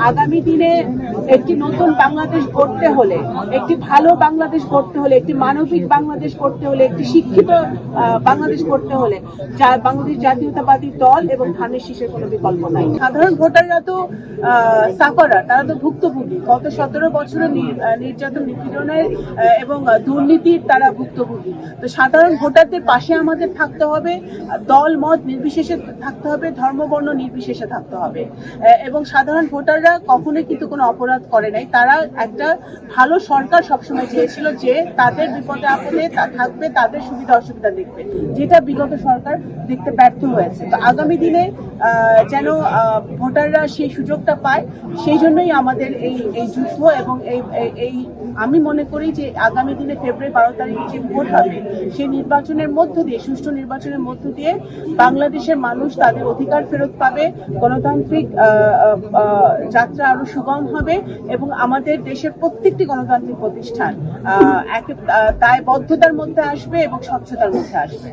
আগামী দিনে একটি নতুন বাংলাদেশ গড়তে হলে, একটি ভালো বাংলাদেশ গড়তে হলে, একটি মানবিক বাংলাদেশ গড়তে হলে, একটি শিক্ষিত বাংলাদেশ গড়তে হলে বাংলাদেশ জাতীয়তাবাদী দল এবং ধানের শীষের কোনো বিকল্প নাই। সাধারণ ভোটাররা তো সাফারার, তারা তো ভুক্তভোগী। গত 17 বছরের নির্যাতন, নিপীড়নের এবং দুর্নীতির তারা ভুক্তভোগী। তো সাধারণ ভোটারদের পাশে আমাদের থাকতে হবে, দল মত নির্বিশেষে থাকতে হবে, ধর্ম বর্ণ নির্বিশেষে থাকতে হবে। এবং সাধারণ ভোটাররা কখনোই কিন্তু কোনো অপরাধ করে নাই। তারা একটা ভালো সরকার সবসময় চেয়েছিল, যে তাদের বিপদে আপদে থাকবে, তাদের সুবিধা অসুবিধা দেখবে, যেটা বিগত সরকার দেখতে ব্যর্থ হয়েছে। তো আগামী দিনে যেন ভোটাররা সেই সুযোগটা পায়, সেই জন্যই আমাদের এই যুদ্ধ। এবং এই আমি মনে করি যে আগামী দিনে ফেব্রুয়ারি 12 তারিখে যে ভোট হবে, সেই নির্বাচনের মধ্য দিয়ে, সুষ্ঠু নির্বাচনের মধ্য দিয়ে বাংলাদেশের মানুষ তাদের অধিকার ফেরত পাবে, গণতান্ত্রিক যাত্রা আরো সুগম হবে এবং আমাদের দেশের প্রত্যেকটি গণতান্ত্রিক প্রতিষ্ঠান দায়বদ্ধতার মধ্যে আসবে এবং স্বচ্ছতার মধ্যে আসবে।